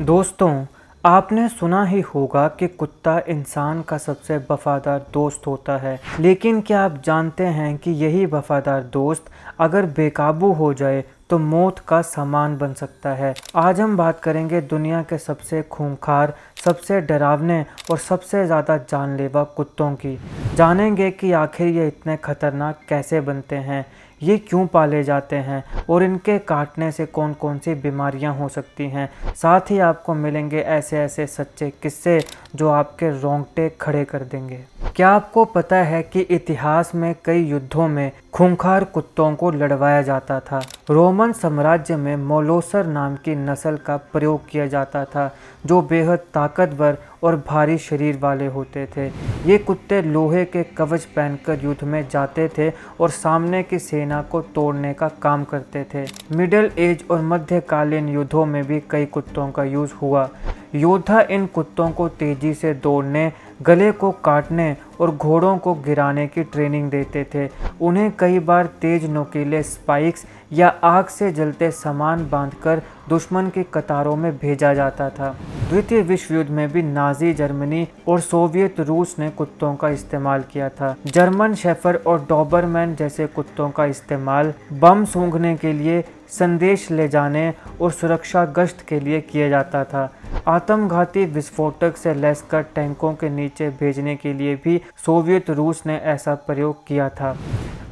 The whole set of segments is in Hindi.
दोस्तों, आपने सुना ही होगा कि कुत्ता इंसान का सबसे वफादार दोस्त होता है। लेकिन क्या आप जानते हैं कि यही वफादार दोस्त अगर बेकाबू हो जाए तो मौत का सामान बन सकता है। आज हम बात करेंगे दुनिया के सबसे खूंखार, सबसे डरावने और सबसे ज़्यादा जानलेवा कुत्तों की। जानेंगे कि आखिर ये इतने खतरनाक कैसे बनते हैं, ये क्यों पाले जाते हैं और इनके काटने से कौन कौन सी बीमारियां हो सकती हैं। साथ ही आपको मिलेंगे ऐसे ऐसे सच्चे किस्से जो आपके रोंगटे खड़े कर देंगे। क्या आपको पता है कि इतिहास में कई युद्धों में खूंखार कुत्तों को लड़वाया जाता था। रोमन साम्राज्य में मोलोसर नाम की नस्ल का प्रयोग किया जाता था जो बेहद ताकतवर और भारी शरीर वाले होते थे। ये कुत्ते लोहे के कवच पहनकर युद्ध में जाते थे और सामने की सेना को तोड़ने का काम करते थे। मिडिल एज और मध्यकालीन युद्धों में भी कई कुत्तों का यूज हुआ। योद्धा इन कुत्तों को तेजी से दौड़ने, गले को काटने और घोड़ों को गिराने की ट्रेनिंग देते थे। उन्हें कई बार तेज नोकीले स्पाइक्स या आग से जलते सामान बांधकर दुश्मन की कतारों में भेजा जाता था। द्वितीय विश्व युद्ध में भी नाजी जर्मनी और सोवियत रूस ने कुत्तों का इस्तेमाल किया था। जर्मन शेफर्ड और डॉबरमैन जैसे कुत्तों का इस्तेमाल बम सूंघने के लिए, संदेश ले जाने और सुरक्षा गश्त के लिए किया जाता था। आत्मघाती विस्फोटक से लैस कर टैंकों के नीचे भेजने के लिए भी सोवियत रूस ने ऐसा प्रयोग किया था।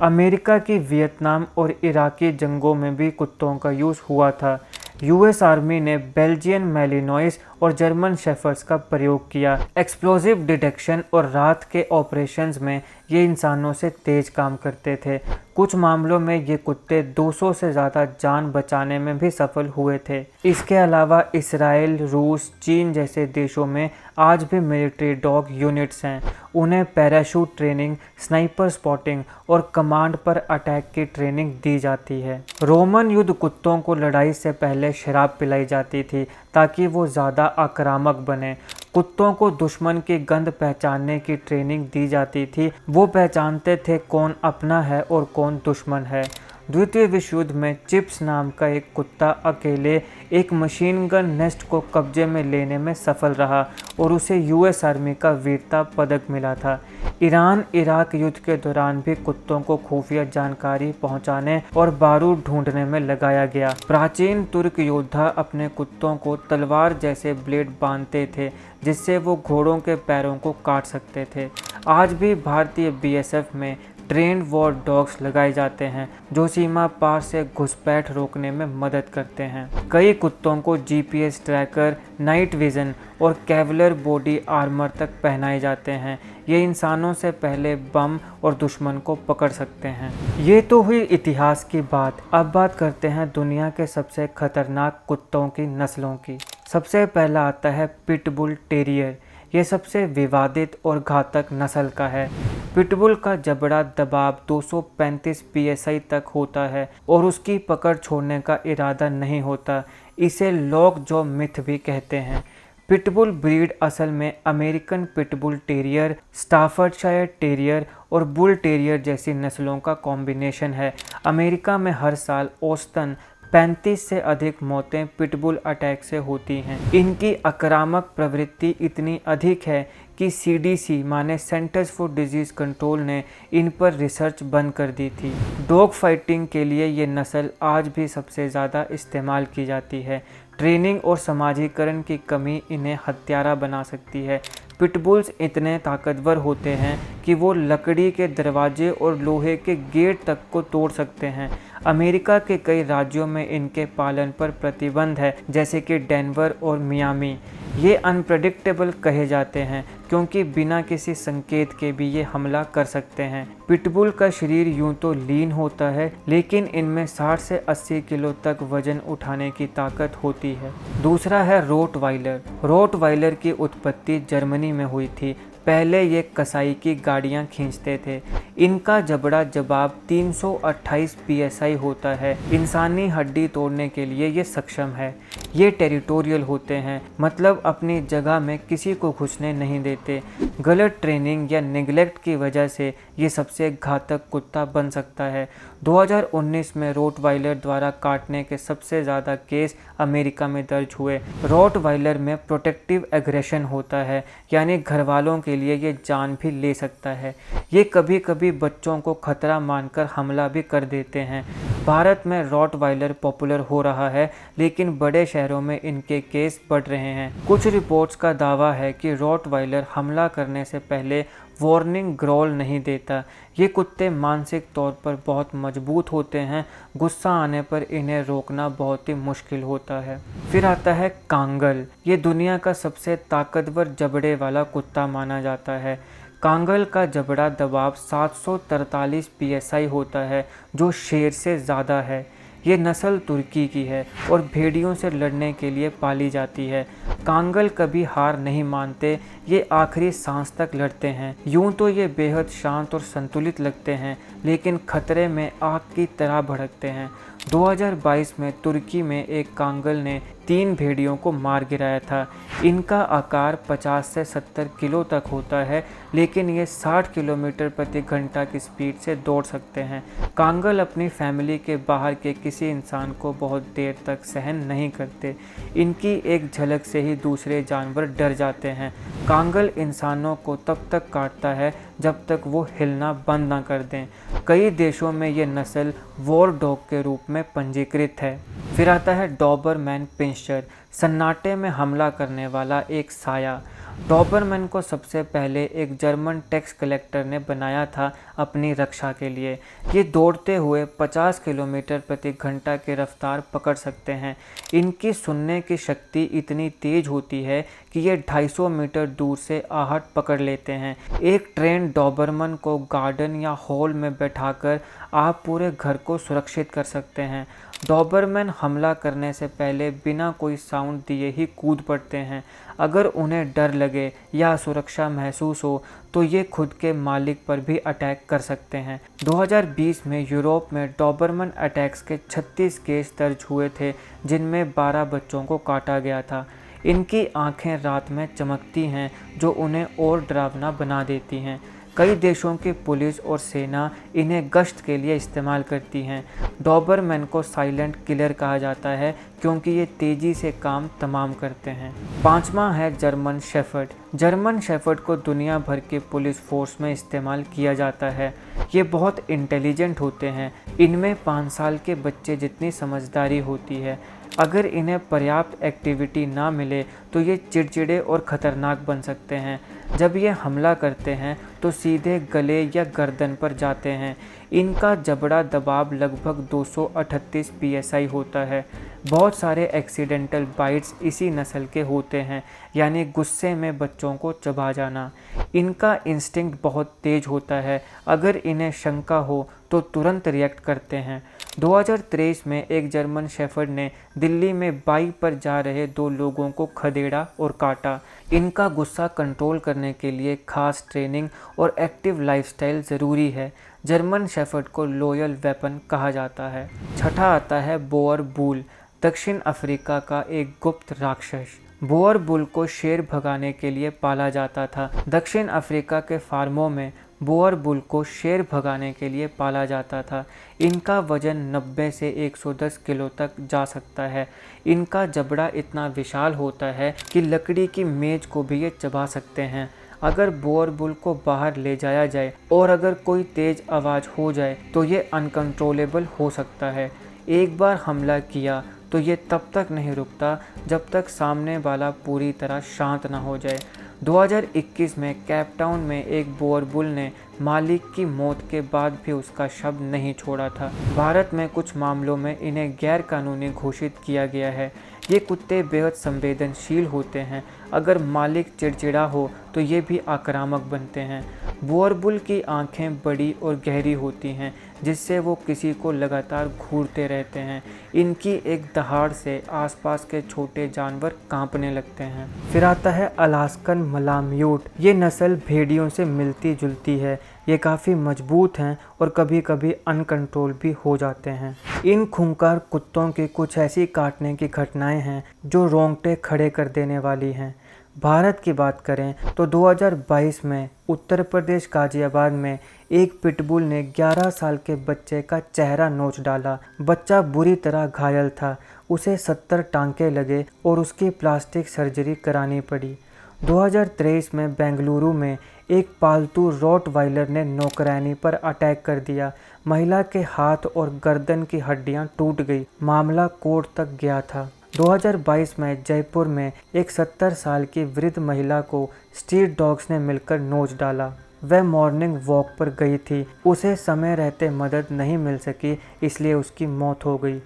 अमेरिका की वियतनाम और इराकी जंगों में भी कुत्तों का यूज़ हुआ था। यूएस आर्मी ने बेल्जियन मैलिनोइस और जर्मन शेफर्ड्स का प्रयोग किया। एक्सप्लोजिव डिटेक्शन और रात के ऑपरेशंस में ये इंसानों से तेज काम करते थे। कुछ मामलों में ये कुत्ते 200 से ज़्यादा जान बचाने में भी सफल हुए थे। इसके अलावा इसराइल, रूस, चीन जैसे देशों में आज भी मिलिट्री डॉग यूनिट्स हैं। उन्हें पैराशूट ट्रेनिंग, स्नाइपर स्पॉटिंग और कमांड पर अटैक की ट्रेनिंग दी जाती है। रोमन युद्ध कुत्तों को लड़ाई से पहले शराब पिलाई जाती थी ताकि वो ज़्यादा आक्रामक बने। कुत्तों को दुश्मन की गंध पहचानने की ट्रेनिंग दी जाती थी। वो पहचानते थे कौन अपना है और कौन दुश्मन है। द्वितीय विश्व युद्ध में चिप्स नाम का एक कुत्ता अकेले एक मशीन गन नेस्ट को कब्जे में लेने में सफल रहा और उसे यूएस आर्मी का वीरता पदक मिला था। ईरान इराक युद्ध के दौरान भी कुत्तों को खुफिया जानकारी पहुंचाने और बारूद ढूंढने में लगाया गया। प्राचीन तुर्क योद्धा अपने कुत्तों को तलवार जैसे ब्लेड बांधते थे जिससे वो घोड़ों के पैरों को काट सकते थे। आज भी भारतीय बीएसएफ में ट्रेंड वॉर डॉग्स लगाए जाते हैं जो सीमा पार से घुसपैठ रोकने में मदद करते हैं। कई कुत्तों को जीपीएस ट्रैकर, नाइट विजन और केवलर बॉडी आर्मर तक पहनाए जाते हैं। ये इंसानों से पहले बम और दुश्मन को पकड़ सकते हैं। ये तो हुई इतिहास की बात। अब बात करते हैं दुनिया के सबसे खतरनाक कुत्तों की नस्लों की। सबसे पहला आता है पिटबुल टेरियर। ये सबसे विवादित और घातक नस्ल का है। पिटबुल का जबड़ा दबाव 235 psi तक होता है और उसकी पकड़ छोड़ने का इरादा नहीं होता। इसे लॉक जॉ मिथ भी कहते हैं। पिटबुल ब्रीड असल में अमेरिकन पिटबुल टेरियर, स्टाफर्डशायर टेरियर और बुल टेरियर जैसी नस्लों का कॉम्बिनेशन है। अमेरिका में हर साल औसतन 35 से अधिक मौतें पिटबुल अटैक से होती हैं। इनकी आक्रामक प्रवृत्ति इतनी अधिक है कि सीडीसी माने सेंटर्स फॉर डिजीज़ कंट्रोल ने इन पर रिसर्च बंद कर दी थी। डॉग फाइटिंग के लिए ये नस्ल आज भी सबसे ज़्यादा इस्तेमाल की जाती है। ट्रेनिंग और समाजीकरण की कमी इन्हें हत्यारा बना सकती है। पिटबुल्स इतने ताकतवर होते हैं कि वो लकड़ी के दरवाजे और लोहे के गेट तक को तोड़ सकते हैं। अमेरिका के कई राज्यों में इनके पालन पर प्रतिबंध है जैसे कि डेनवर और मियामी। ये अनप्रेडिक्टेबल कहे जाते हैं क्योंकि बिना किसी संकेत के भी ये हमला कर सकते हैं। पिटबुल का शरीर यूं तो लीन होता है लेकिन इनमें 60 से 80 किलो तक वजन उठाने की ताकत होती है। दूसरा है रोटवाइलर। रोटवाइलर की उत्पत्ति जर्मनी में हुई थी। पहले ये कसाई की गाड़ियाँ खींचते थे। इनका जबड़ा जवाब 328 psi होता है। इंसानी हड्डी तोड़ने के लिए ये सक्षम है। ये टेरिटोरियल होते हैं, मतलब अपनी जगह में किसी को घुसने नहीं देते। गलत ट्रेनिंग या नेग्लेक्ट की वजह से ये सबसे घातक कुत्ता बन सकता है। 2019 में रोटवाइलर द्वारा काटने के सबसे ज़्यादा केस अमेरिका में दर्ज हुए। रोटवाइलर में प्रोटेक्टिव एग्रेशन होता है, यानी घर वालों के लिए ये जान भी ले सकता है। ये कभी कभी बच्चों को खतरा मानकर हमला भी कर देते हैं। भारत में रॉटवाइलर पॉपुलर हो रहा है, लेकिन बड़े शहरों में इनके केस बढ़ रहे हैं। कुछ रिपोर्ट्स का दावा है कि रॉटवाइलर हमला करने से पहले वार्निंग ग्रॉल नहीं देता। ये कुत्ते मानसिक तौर पर बहुत मजबूत होते हैं। गुस्सा आने पर इन्हें रोकना बहुत ही मुश्किल होता है। फिर आता है कांगल। ये दुनिया का सबसे ताकतवर जबड़े वाला कुत्ता माना जाता है। कांगल का जबड़ा दबाव 743 psi होता है, जो शेर से ज़्यादा है। ये नस्ल तुर्की की है और भेड़ियों से लड़ने के लिए पाली जाती है। कांगल कभी हार नहीं मानते, ये आखिरी सांस तक लड़ते हैं। यूं तो ये बेहद शांत और संतुलित लगते हैं, लेकिन खतरे में आग की तरह भड़कते हैं। 2022 में तुर्की में एक कांगल ने 3 भेड़ियों को मार गिराया था। इनका आकार 50 से 70 किलो तक होता है, लेकिन ये 60 किलोमीटर प्रति घंटा की स्पीड से दौड़ सकते हैं। कांगल अपनी फैमिली के बाहर के किसी इंसान को बहुत देर तक सहन नहीं करते। इनकी एक झलक से ही दूसरे जानवर डर जाते हैं। कांगल इंसानों को तब तक काटता है जब तक वो हिलना बंद ना कर दें। कई देशों में ये नस्ल वॉर डॉग के रूप में पंजीकृत है। फिर आता है डॉबरमैन पिंशर, सन्नाटे में हमला करने वाला एक साया। डॉबरमैन को सबसे पहले एक जर्मन टैक्स कलेक्टर ने बनाया था अपनी रक्षा के लिए। ये दौड़ते हुए 50 किलोमीटर प्रति घंटा की रफ्तार पकड़ सकते हैं। इनकी सुनने की शक्ति इतनी तेज होती है कि ये 250 मीटर दूर से आहट पकड़ लेते हैं। एक ट्रेन डॉबरमैन को गार्डन या हॉल में बैठाकर आप पूरे घर को सुरक्षित कर सकते हैं। डॉबरमैन हमला करने से पहले बिना कोई साउंड दिए ही कूद पड़ते हैं। अगर उन्हें डर लगे या सुरक्षा महसूस हो तो ये खुद के मालिक पर भी अटैक कर सकते हैं। 2020 में यूरोप में डॉबरमैन अटैक्स के 36 केस दर्ज हुए थे, जिनमें 12 बच्चों को काटा गया था। इनकी आंखें रात में चमकती हैं, जो उन्हें और डरावना बना देती हैं। कई देशों की पुलिस और सेना इन्हें गश्त के लिए इस्तेमाल करती हैं। डॉबरमैन को साइलेंट किलर कहा जाता है, क्योंकि ये तेज़ी से काम तमाम करते हैं। 5वां है जर्मन शेफर्ड। जर्मन शेफर्ड को दुनिया भर के पुलिस फोर्स में इस्तेमाल किया जाता है। ये बहुत इंटेलिजेंट होते हैं। इनमें 5 साल के बच्चे जितनी समझदारी होती है। अगर इन्हें पर्याप्त एक्टिविटी ना मिले तो ये चिड़चिड़े और ख़तरनाक बन सकते हैं। जब ये हमला करते हैं तो सीधे गले या गर्दन पर जाते हैं। इनका जबड़ा दबाव लगभग 238 psi होता है। बहुत सारे एक्सीडेंटल बाइट्स इसी नस्ल के होते हैं, यानी गुस्से में बच्चों को चबा जाना। इनका इंस्टिंक्ट बहुत तेज होता है। अगर इन्हें शंका हो तो तुरंत रिएक्ट करते हैं। 2023 में एक जर्मन शेफर्ड ने दिल्ली में बाइक पर जा रहे 2 लोगों को खदेड़ा और काटा। इनका गुस्सा कंट्रोल करने के लिए खास ट्रेनिंग और एक्टिव लाइफस्टाइल ज़रूरी है। जर्मन शेफर्ड को लॉयल वेपन कहा जाता है। छठा आता है बोअर बुल, दक्षिण अफ्रीका का एक गुप्त राक्षस। बोअर बुल को शेर भगाने के लिए पाला जाता था। दक्षिण अफ्रीका के फार्मों में बोअर बुल को शेर भगाने के लिए पाला जाता था। इनका वजन 90 से 110 किलो तक जा सकता है। इनका जबड़ा इतना विशाल होता है कि लकड़ी की मेज को भी ये चबा सकते हैं। अगर बोअर बुल को बाहर ले जाया जाए और अगर कोई तेज़ आवाज़ हो जाए तो ये अनकंट्रोलेबल हो सकता है। एक बार हमला किया तो ये तब तक नहीं रुकता जब तक सामने वाला पूरी तरह शांत ना हो जाए। 2021 में केप टाउन में एक बोअर बुल ने मालिक की मौत के बाद भी उसका शव नहीं छोड़ा था। भारत में कुछ मामलों में इन्हें गैर कानूनी घोषित किया गया है। ये कुत्ते बेहद संवेदनशील होते हैं। अगर मालिक चिड़चिड़ा हो तो ये भी आक्रामक बनते हैं। बोअर बुल की आंखें बड़ी और गहरी होती हैं, जिससे वो किसी को लगातार घूरते रहते हैं। इनकी एक दहाड़ से आसपास के छोटे जानवर कांपने लगते हैं। फिर आता है अलास्कन मलाम्यूट। ये नस्ल भेड़ियों से मिलती जुलती है। ये काफ़ी मजबूत हैं और कभी कभी अनकंट्रोल भी हो जाते हैं। इन खूंखार कुत्तों की कुछ ऐसी काटने की घटनाएं हैं जो रोंगटे खड़े कर देने वाली हैं। भारत की बात करें तो 2022 में उत्तर प्रदेश गाजियाबाद में एक पिटबुल ने 11 साल के बच्चे का चेहरा नोच डाला। बच्चा बुरी तरह घायल था। उसे 70 टांके लगे और उसकी प्लास्टिक सर्जरी करानी पड़ी। 2023 में बेंगलुरु में एक पालतू रॉटवाइलर ने नौकरानी पर अटैक कर दिया। महिला के हाथ और गर्दन की हड्डियां टूट गई। मामला कोर्ट तक गया था। 2022 में जयपुर में एक 70 साल की वृद्ध महिला को स्ट्रीट डॉग्स ने मिलकर नोच डाला। वह मॉर्निंग वॉक पर गई थी। उसे समय रहते मदद नहीं मिल सकी, इसलिए उसकी मौत हो गई।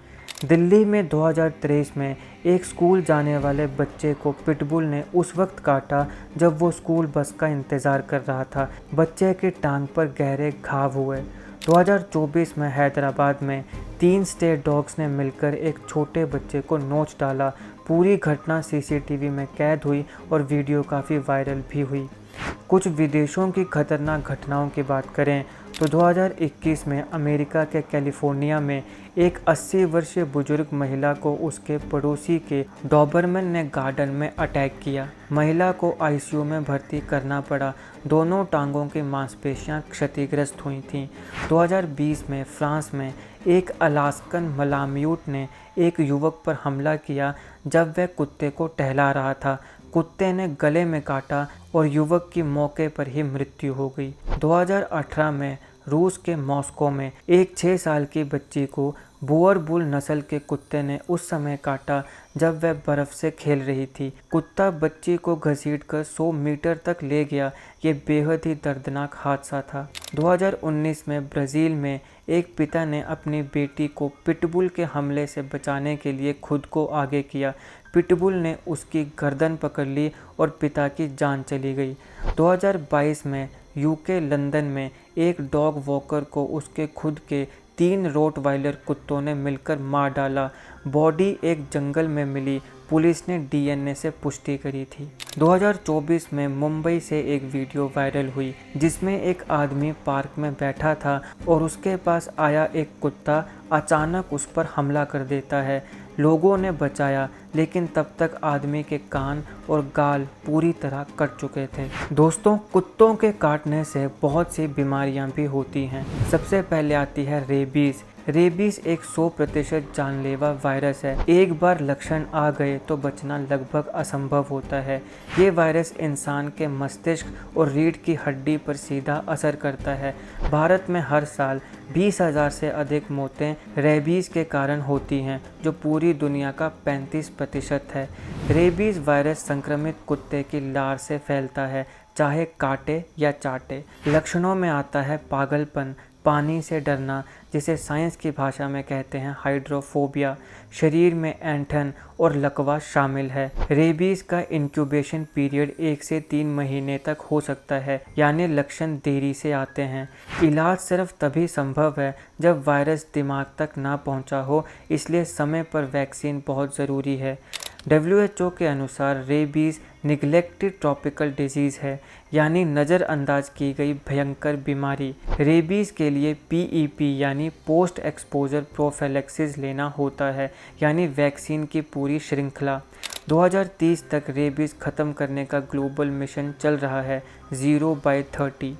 दिल्ली में 2023 में एक स्कूल जाने वाले बच्चे को पिटबुल ने उस वक्त काटा जब वो स्कूल बस का इंतज़ार कर रहा था। बच्चे की टांग पर गहरे घाव हुए। 2024 में हैदराबाद में 3 स्ट्रे डॉग्स ने मिलकर एक छोटे बच्चे को नोच डाला। पूरी घटना सीसीटीवी में कैद हुई और वीडियो काफ़ी वायरल भी हुई। कुछ विदेशों की खतरनाक घटनाओं की बात करें तो 2021 में अमेरिका के कैलिफोर्निया में एक 80 वर्षीय बुजुर्ग महिला को उसके पड़ोसी के डॉबरमैन ने गार्डन में अटैक किया। महिला को आईसीयू में भर्ती करना पड़ा। दोनों टांगों की मांसपेशियां क्षतिग्रस्त हुई थीं। 2020 में फ्रांस में एक अलास्कन मलाम्यूट ने एक युवक पर हमला किया जब वह कुत्ते को टहला रहा था। कुत्ते ने गले में काटा और युवक की मौके पर ही मृत्यु हो गई। 2018 में रूस के मॉस्को में एक 6 साल की बच्ची को बोअरबुल नस्ल के कुत्ते ने उस समय काटा जब वह बर्फ से खेल रही थी। कुत्ता बच्ची को घसीटकर 100 मीटर तक ले गया। ये बेहद ही दर्दनाक हादसा था। 2019 में ब्राज़ील में एक पिता ने अपनी बेटी को पिटबुल के हमले से बचाने के लिए खुद को आगे किया। पिटबुल ने उसकी गर्दन पकड़ ली और पिता की जान चली गई। 2022 में यूके लंदन में एक डॉग वॉकर को उसके खुद के 3 रोटवाइलर कुत्तों ने मिलकर मार डाला। बॉडी एक जंगल में मिली। पुलिस ने डीएनए से पुष्टि करी थी। 2024 में मुंबई से एक वीडियो वायरल हुई जिसमें एक आदमी पार्क में बैठा था और उसके पास आया एक कुत्ता अचानक उस पर हमला कर देता है। लोगों ने बचाया लेकिन तब तक आदमी के कान और गाल पूरी तरह कट चुके थे। दोस्तों, कुत्तों के काटने से बहुत सी बीमारियां भी होती हैं। सबसे पहले आती है रेबीज़। रेबीज़ एक 100% जानलेवा वायरस है। एक बार लक्षण आ गए तो बचना लगभग असंभव होता है। ये वायरस इंसान के मस्तिष्क और रीढ़ की हड्डी पर सीधा असर करता है। भारत में हर साल 20,000 से अधिक मौतें रेबीज़ के कारण होती हैं, जो पूरी दुनिया का 35% है। रेबीज़ वायरस संक्रमित कुत्ते की लार से फैलता है, चाहे काटे या चाटे। लक्षणों में आता है पागलपन, पानी से डरना, जिसे साइंस की भाषा में कहते हैं हाइड्रोफोबिया, शरीर में ऐंठन और लकवा शामिल है। रेबीज़ का इंक्यूबेशन पीरियड 1 से 3 महीने तक हो सकता है, यानी लक्षण देरी से आते हैं। इलाज सिर्फ तभी संभव है जब वायरस दिमाग तक ना पहुंचा हो, इसलिए समय पर वैक्सीन बहुत ज़रूरी है। WHO के अनुसार रेबीज़ निगलेक्टेड ट्रॉपिकल डिजीज़ है, यानी नज़रअंदाज की गई भयंकर बीमारी। रेबीज़ के लिए PEP यानी पोस्ट एक्सपोजर प्रोफिलैक्सिस लेना होता है, यानी वैक्सीन की पूरी श्रृंखला। 2030 तक रेबीज़ ख़त्म करने का ग्लोबल मिशन चल रहा है, 0 by 30।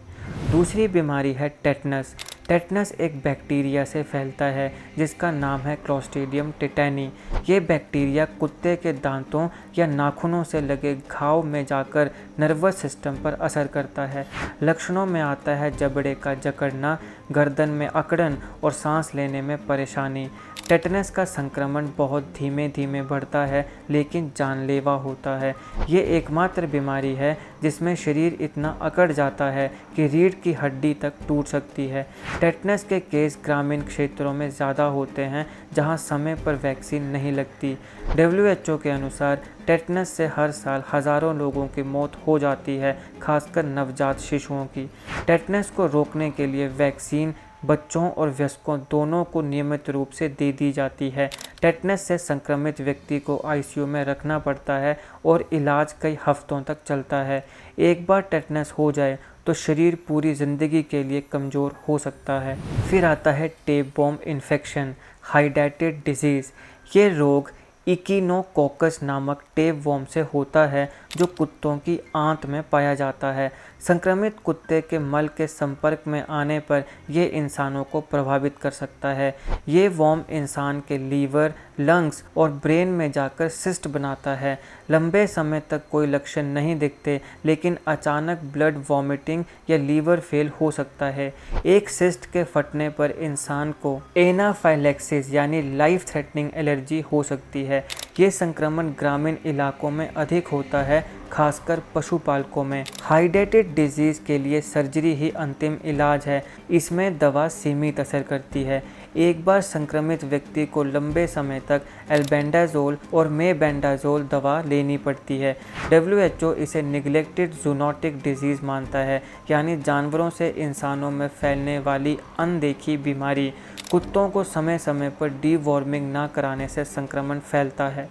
दूसरी बीमारी है टेटनस। टेटनस एक बैक्टीरिया से फैलता है जिसका नाम है क्लोस्ट्रीडियम टेटानी। ये बैक्टीरिया कुत्ते के दांतों या नाखूनों से लगे घाव में जाकर नर्वस सिस्टम पर असर करता है। लक्षणों में आता है जबड़े का जकड़ना, गर्दन में अकड़न और सांस लेने में परेशानी। टेटनस का संक्रमण बहुत धीमे धीमे बढ़ता है लेकिन जानलेवा होता है। ये एकमात्र बीमारी है जिसमें शरीर इतना अकड़ जाता है कि रीढ़ की हड्डी तक टूट सकती है। टेटनस के केस ग्रामीण क्षेत्रों में ज़्यादा होते हैं जहां समय पर वैक्सीन नहीं लगती। WHO के अनुसार टेटनस से हर साल हज़ारों लोगों की मौत हो जाती है, खासकर नवजात शिशुओं की। टेटनस को रोकने के लिए वैक्सीन बच्चों और वयस्कों दोनों को नियमित रूप से दे दी जाती है। टेटनस से संक्रमित व्यक्ति को आईसीयू में रखना पड़ता है और इलाज कई हफ्तों तक चलता है। एक बार टेटनस हो जाए तो शरीर पूरी ज़िंदगी के लिए कमज़ोर हो सकता है। फिर आता है टेपवॉर्म इन्फेक्शन, हाइडेटेड डिजीज़। ये रोग इकिनोकोकस नामक टेपवॉर्म से होता है जो कुत्तों की आंत में पाया जाता है। संक्रमित कुत्ते के मल के संपर्क में आने पर यह इंसानों को प्रभावित कर सकता है। ये वॉर्म इंसान के लीवर, लंग्स और ब्रेन में जाकर सिस्ट बनाता है। लंबे समय तक कोई लक्षण नहीं दिखते, लेकिन अचानक ब्लड वॉमिटिंग या लीवर फेल हो सकता है। एक सिस्ट के फटने पर इंसान को एनाफाइलैक्सिस यानी लाइफ थ्रेटनिंग एलर्जी हो सकती है। ये संक्रमण ग्रामीण इलाकों में अधिक होता है, खासकर पशुपालकों में। हाइडेटेड डिजीज़ के लिए सर्जरी ही अंतिम इलाज है। इसमें दवा सीमित असर करती है। एक बार संक्रमित व्यक्ति को लंबे समय तक एल्बेंडाजोल और मेबेंडाजोल दवा लेनी पड़ती है। WHO इसे निग्लेक्टेड जूनोटिक डिजीज़ मानता है, यानी जानवरों से इंसानों में फैलने वाली अनदेखी बीमारी। कुत्तों को समय समय पर डीवॉर्मिंग ना कराने से संक्रमण फैलता है।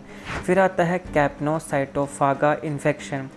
फिर आता है कैप्नोसाइटोफागा इन्फेक्शन।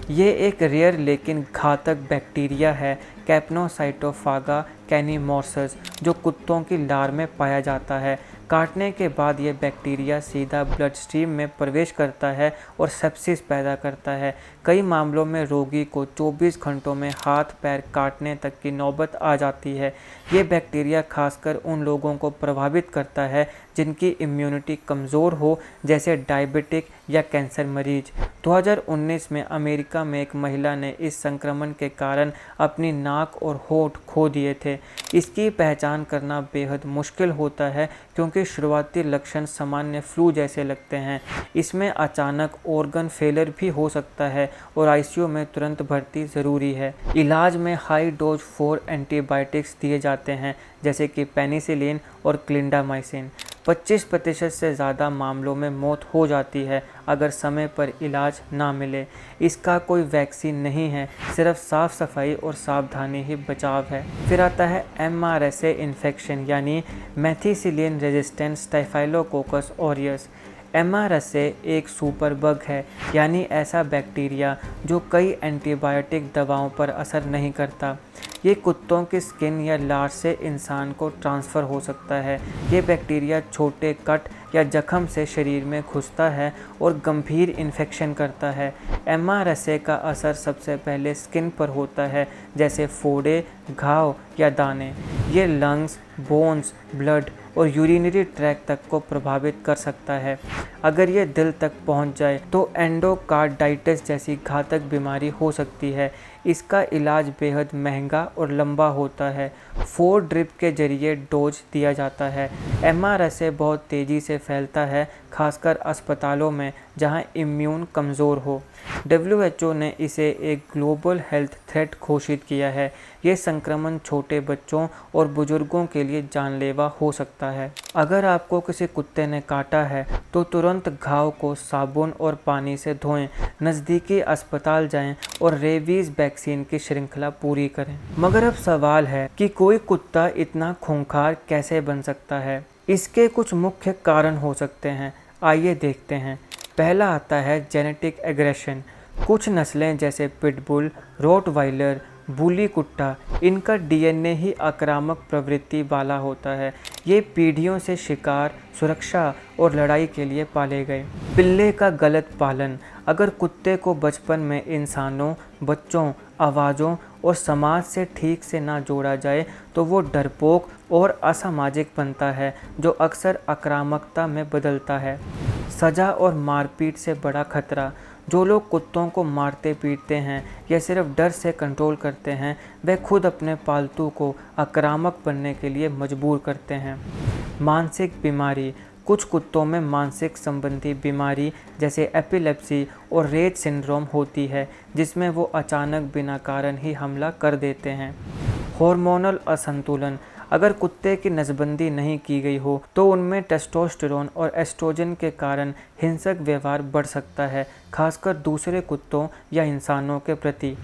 ये एक रेयर लेकिन घातक बैक्टीरिया है, कैप्नोसाइटोफागा कैनिमोर्सस, जो कुत्तों की लार में पाया जाता है। काटने के बाद ये बैक्टीरिया सीधा ब्लड स्ट्रीम में प्रवेश करता है और सेप्सिस पैदा करता है। कई मामलों में रोगी को 24 घंटों में हाथ पैर काटने तक की नौबत आ जाती है। ये बैक्टीरिया खासकर उन लोगों को प्रभावित करता है जिनकी इम्यूनिटी कमज़ोर हो, जैसे डायबिटिक या कैंसर मरीज। 2019 में अमेरिका में एक महिला ने इस संक्रमण के कारण अपनी नाक और होंठ खो दिए थे। इसकी पहचान करना बेहद मुश्किल होता है क्योंकि शुरुआती लक्षण सामान्य फ्लू जैसे लगते हैं। इसमें अचानक ऑर्गन फेलियर भी हो सकता है और आईसीयू में तुरंत भर्ती ज़रूरी है। इलाज में हाई डोज 4 एंटीबायोटिक्स दिए जाते हैं, जैसे कि पेनिसिलिन और क्लिंडामाइसिन। 25% से ज़्यादा मामलों में मौत हो जाती है अगर समय पर इलाज ना मिले। इसका कोई वैक्सीन नहीं है, सिर्फ साफ़ सफाई और सावधानी ही बचाव है। फिर आता है MRSA इन्फेक्शन यानी methicillin resistant staphylococcus aureus. MRSA एक सुपर बग है, यानी ऐसा बैक्टीरिया जो कई एंटीबायोटिक दवाओं पर असर नहीं करता। ये कुत्तों की स्किन या लार से इंसान को ट्रांसफ़र हो सकता है। ये बैक्टीरिया छोटे कट या जख्म से शरीर में घुसता है और गंभीर इन्फेक्शन करता है। MRSA का असर सबसे पहले स्किन पर होता है, जैसे फोड़े, घाव या दाने। ये लंग्स, बोन्स, ब्लड और यूरिनरी ट्रैक्ट तक को प्रभावित कर सकता है। अगर ये दिल तक पहुंच जाए तो एंडोकार्डाइटिस जैसी घातक बीमारी हो सकती है। इसका इलाज बेहद महंगा और लंबा होता है। 4 ड्रिप के जरिए डोज दिया जाता है। MRSA बहुत तेज़ी से फैलता है, खासकर अस्पतालों में जहां इम्यून कमज़ोर हो। WHO ने इसे एक ग्लोबल हेल्थ थ्रेट घोषित किया है। ये संक्रमण छोटे बच्चों और बुजुर्गों के लिए जानलेवा हो सकता है। अगर आपको किसी कुत्ते ने काटा है तो तुरंत घाव को साबुन और पानी से धोएं, नज़दीकी अस्पताल जाएं और रेबीज़ वैक्सीन की श्रृंखला पूरी करें। मगर अब सवाल है कि कोई कुत्ता इतना खूंखार कैसे बन सकता है? इसके कुछ मुख्य कारण हो सकते हैं, आइए देखते हैं। पहला आता है जेनेटिक एग्रेशन। कुछ नस्लें जैसे पिटबुल, रोटवाइलर, बुली कुत्ता, इनका DNA ही आक्रामक प्रवृत्ति वाला होता है। ये पीढ़ियों से शिकार, सुरक्षा और लड़ाई के लिए पाले गए। पिल्ले का गलत पालन। अगर कुत्ते को बचपन में इंसानों, बच्चों, आवाज़ों और समाज से ठीक से ना जोड़ा जाए तो वो डरपोक और असामाजिक बनता है, जो अक्सर आक्रामकता में बदलता है। सज़ा और मारपीट से बड़ा खतरा। जो लोग कुत्तों को मारते पीटते हैं या सिर्फ डर से कंट्रोल करते हैं, वे खुद अपने पालतू को आक्रामक बनने के लिए मजबूर करते हैं। मानसिक बीमारी। कुछ कुत्तों में मानसिक संबंधी बीमारी जैसे एपिलेप्सी और रेट सिंड्रोम होती है, जिसमें वो अचानक बिना कारण ही हमला कर देते हैं। हार्मोनल असंतुलन। अगर कुत्ते की नसबंदी नहीं की गई हो तो उनमें टेस्टोस्टेरोन और एस्ट्रोजन के कारण हिंसक व्यवहार बढ़ सकता है, खासकर दूसरे कुत्तों या इंसानों के प्रति।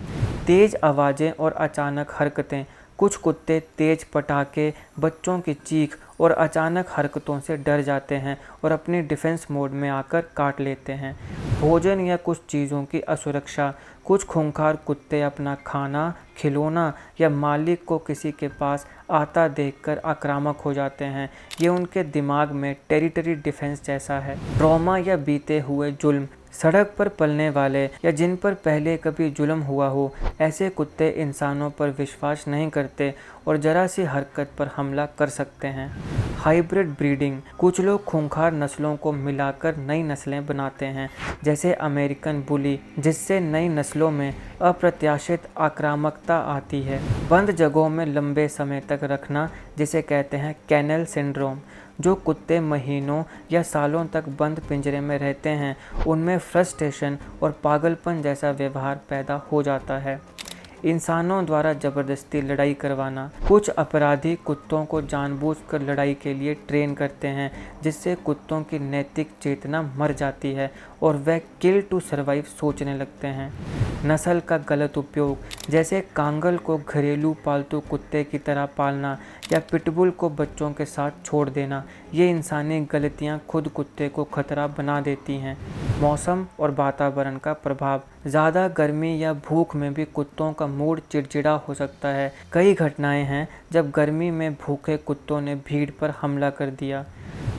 तेज़ आवाज़ें और अचानक हरकतें। कुछ कुत्ते तेज पटाखे, बच्चों की चीख और अचानक हरकतों से डर जाते हैं और अपनी डिफेंस मोड में आकर काट लेते हैं। भोजन या कुछ चीज़ों की असुरक्षा, कुछ खूंखार कुत्ते अपना खाना, खिलौना या मालिक को किसी के पास आता देखकर आक्रामक हो जाते हैं। ये उनके दिमाग में टेरिटरी डिफेंस जैसा है। ट्रॉमा या बीते हुए जुल्म, सड़क पर पलने वाले या जिन पर पहले कभी जुल्म हुआ हो, ऐसे कुत्ते इंसानों पर विश्वास नहीं करते और जरा सी हरकत पर हमला कर सकते हैं। हाइब्रिड ब्रीडिंग, कुछ लोग खूंखार नस्लों को मिलाकर नई नस्लें बनाते हैं, जैसे अमेरिकन बुली, जिससे नई नस्लों में अप्रत्याशित आक्रामकता आती है। बंद जगहों में लंबे समय तक रखना, जिसे कहते हैं कैनल सिंड्रोम, जो कुत्ते महीनों या सालों तक बंद पिंजरे में रहते हैं, उनमें फ्रस्ट्रेशन और पागलपन जैसा व्यवहार पैदा हो जाता है। इंसानों द्वारा ज़बरदस्ती लड़ाई करवाना, कुछ अपराधी कुत्तों को जानबूझकर लड़ाई के लिए ट्रेन करते हैं, जिससे कुत्तों की नैतिक चेतना मर जाती है और वह किल टू सर्वाइव सोचने लगते हैं। नस्ल का गलत उपयोग, जैसे कांगल को घरेलू पालतू कुत्ते की तरह पालना या पिटबुल को बच्चों के साथ छोड़ देना, ये इंसानी गलतियां खुद कुत्ते को खतरा बना देती हैं। मौसम और वातावरण का प्रभाव, ज़्यादा गर्मी या भूख में भी कुत्तों का मूड चिड़चिड़ा हो सकता है। कई घटनाएं हैं जब गर्मी में भूखे कुत्तों ने भीड़ पर हमला कर दिया।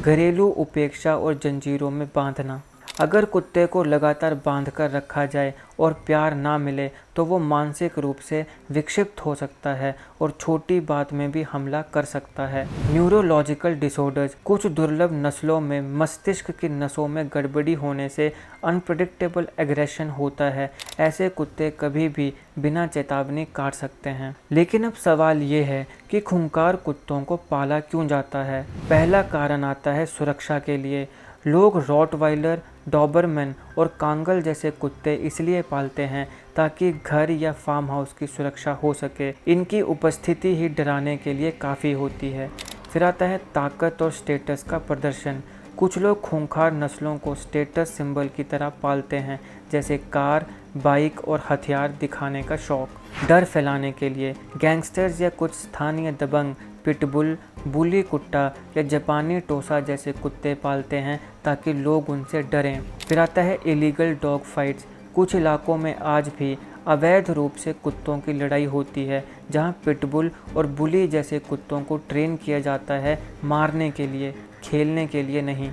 घरेलू उपेक्षा और जंजीरों में बांधना, अगर कुत्ते को लगातार बांधकर रखा जाए और प्यार ना मिले तो वो मानसिक रूप से विक्षिप्त हो सकता है और छोटी बात में भी हमला कर सकता है। न्यूरोलॉजिकल डिसऑर्डर्स, कुछ दुर्लभ नस्लों में मस्तिष्क की नसों में गड़बड़ी होने से अनप्रेडिक्टेबल एग्रेशन होता है। ऐसे कुत्ते कभी भी बिना चेतावनी काट सकते हैं। लेकिन अब सवाल ये है कि खूंखार कुत्तों को पाला क्यों जाता है? पहला कारण आता है सुरक्षा के लिए। लोग रॉटवाइलर, डॉबरमैन और कांगल जैसे कुत्ते इसलिए पालते हैं ताकि घर या फार्म हाउस की सुरक्षा हो सके। इनकी उपस्थिति ही डराने के लिए काफ़ी होती है। फिर आता है ताकत और स्टेटस का प्रदर्शन। कुछ लोग खूंखार नस्लों को स्टेटस सिंबल की तरह पालते हैं, जैसे कार, बाइक और हथियार दिखाने का शौक। डर फैलाने के लिए गैंगस्टर्स या कुछ स्थानीय दबंग पिटबुल, बुली कुत्ता या जापानी टोसा जैसे कुत्ते पालते हैं ताकि लोग उनसे डरें। फिर आता है इलीगल डॉग फाइट्स। कुछ इलाकों में आज भी अवैध रूप से कुत्तों की लड़ाई होती है, जहां पिटबुल और बुली जैसे कुत्तों को ट्रेन किया जाता है मारने के लिए, खेलने के लिए नहीं।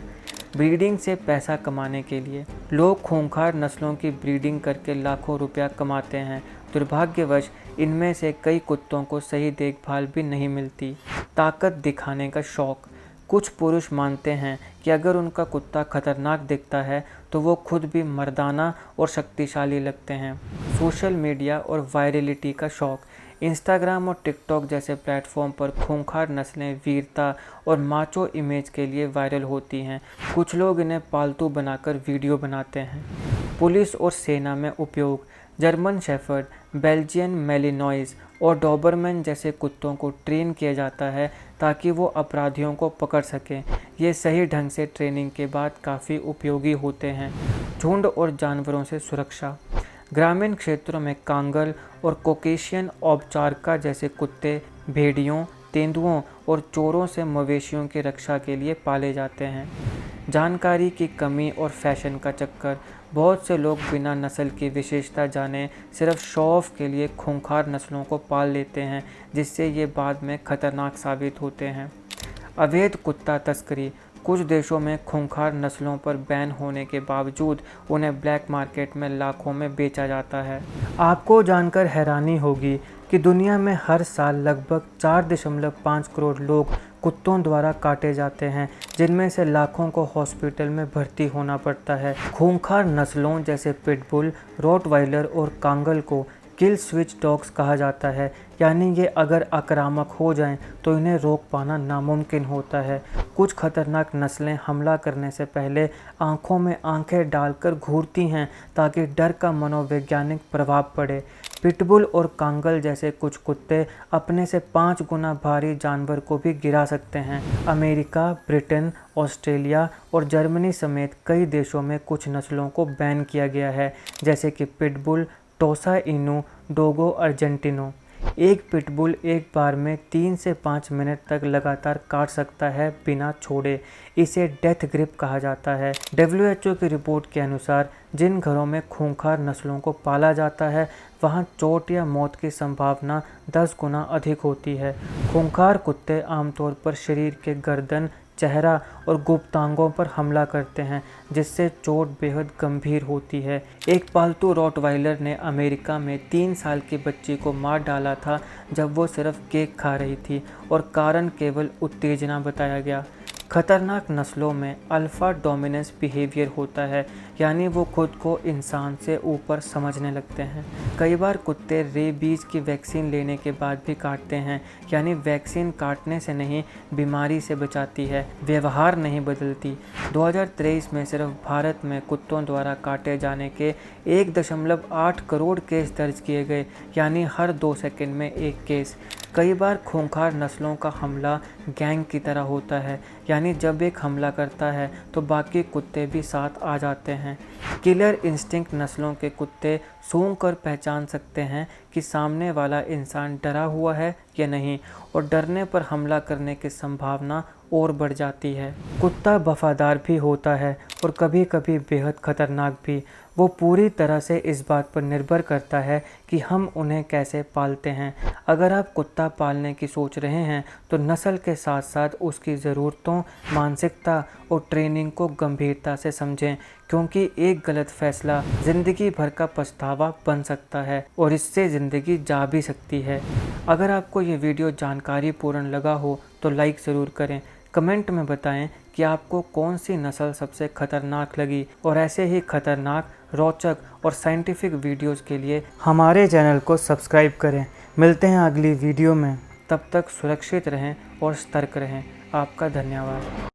ब्रीडिंग से पैसा कमाने के लिए लोग खूंखार नस्लों की ब्रीडिंग करके लाखों रुपया कमाते हैं। दुर्भाग्यवश इनमें से कई कुत्तों को सही देखभाल भी नहीं मिलती। ताकत दिखाने का शौक, कुछ पुरुष मानते हैं कि अगर उनका कुत्ता खतरनाक दिखता है तो वो खुद भी मर्दाना और शक्तिशाली लगते हैं। सोशल मीडिया और वायरलिटी का शौक, इंस्टाग्राम और टिकटॉक जैसे प्लेटफॉर्म पर खूंखार नस्लें वीरता और माचो इमेज के लिए वायरल होती हैं। कुछ लोग इन्हें पालतू बनाकर वीडियो बनाते हैं। पुलिस और सेना में उपयोग, जर्मन शेफर्ड, बेल्जियन मैलिनॉइज और डॉबरमैन जैसे कुत्तों को ट्रेन किया जाता है ताकि वो अपराधियों को पकड़ सकें। ये सही ढंग से ट्रेनिंग के बाद काफ़ी उपयोगी होते हैं। झुंड और जानवरों से सुरक्षा, ग्रामीण क्षेत्रों में कांगल और कोकेशियन औपचारिका जैसे कुत्ते भेड़ियों, तेंदुओं और चोरों से मवेशियों की रक्षा के लिए पाले जाते हैं। जानकारी की कमी और फैशन का चक्कर, बहुत से लोग बिना नस्ल की विशेषता जाने सिर्फ शो ऑफ के लिए खूंखार नस्लों को पाल लेते हैं, जिससे ये बाद में खतरनाक साबित होते हैं। अवैध कुत्ता तस्करी, कुछ देशों में खूंखार नस्लों पर बैन होने के बावजूद उन्हें ब्लैक मार्केट में लाखों में बेचा जाता है। आपको जानकर हैरानी होगी कि दुनिया में हर साल लगभग 4.5 करोड़ लोग कुत्तों द्वारा काटे जाते हैं, जिनमें से लाखों को हॉस्पिटल में भर्ती होना पड़ता है। खूंखार नस्लों जैसे पिटबुल, रॉटवाइलर और कांगल को किल स्विच डॉग्स कहा जाता है, यानी ये अगर आक्रामक हो जाएं तो इन्हें रोक पाना नामुमकिन होता है। कुछ खतरनाक नस्लें हमला करने से पहले आंखों में आंखें डालकर घूरती हैं ताकि डर का मनोवैज्ञानिक प्रभाव पड़े। पिटबुल और कांगल जैसे कुछ कुत्ते अपने से 5 गुना भारी जानवर को भी गिरा सकते हैं। अमेरिका, ब्रिटेन, ऑस्ट्रेलिया और जर्मनी समेत कई देशों में कुछ नस्लों को बैन किया गया है, जैसे कि पिटबुल, टोसा इनू, डोगो अर्जेंटिनो। एक पिटबुल एक बार में 3 से 5 मिनट तक लगातार काट सकता है बिना छोड़े। इसे डेथ ग्रिप कहा जाता है। WHO की रिपोर्ट के अनुसार जिन घरों में खूंखार नस्लों को पाला जाता है वहां चोट या मौत की संभावना 10 गुना अधिक होती है। खूंखार कुत्ते आमतौर पर शरीर के गर्दन, चेहरा और गुप्तांगों पर हमला करते हैं, जिससे चोट बेहद गंभीर होती है। एक पालतू रॉटवाइलर ने अमेरिका में 3 साल की बच्ची को मार डाला था जब वो सिर्फ केक खा रही थी और कारण केवल उत्तेजना बताया गया। खतरनाक नस्लों में अल्फा डोमिनेंस बिहेवियर होता है, यानी वो खुद को इंसान से ऊपर समझने लगते हैं। कई बार कुत्ते रेबीज की वैक्सीन लेने के बाद भी काटते हैं, यानी वैक्सीन काटने से नहीं बीमारी से बचाती है, व्यवहार नहीं बदलती। 2023 में सिर्फ भारत में कुत्तों द्वारा काटे जाने के 1.8 करोड़ केस दर्ज किए गए, यानी हर 2 सेकंड में एक केस। कई बार खूंखार नस्लों का हमला गैंग की तरह होता है, यानी जब एक हमला करता है तो बाकी कुत्ते भी साथ आ जाते हैं। किलर इंस्टिंक्ट नस्लों के कुत्ते सूंघ कर पहचान सकते हैं कि सामने वाला इंसान डरा हुआ है या नहीं, और डरने पर हमला करने की संभावना और बढ़ जाती है। कुत्ता वफादार भी होता है और कभी कभी बेहद खतरनाक भी। वो पूरी तरह से इस बात पर निर्भर करता है कि हम उन्हें कैसे पालते हैं। अगर आप कुत्ता पालने की सोच रहे हैं तो नस्ल के साथ साथ उसकी ज़रूरतों, मानसिकता और ट्रेनिंग को गंभीरता से समझें, क्योंकि एक गलत फैसला ज़िंदगी भर का पछतावा बन सकता है और इससे ज़िंदगी जा भी सकती है। अगर आपको ये वीडियो जानकारीपूर्ण लगा हो तो लाइक ज़रूर करें। कमेंट में बताएं कि आपको कौन सी नस्ल सबसे खतरनाक लगी, और ऐसे ही खतरनाक, रोचक और साइंटिफिक वीडियोस के लिए हमारे चैनल को सब्सक्राइब करें। मिलते हैं अगली वीडियो में, तब तक सुरक्षित रहें और सतर्क रहें। आपका धन्यवाद।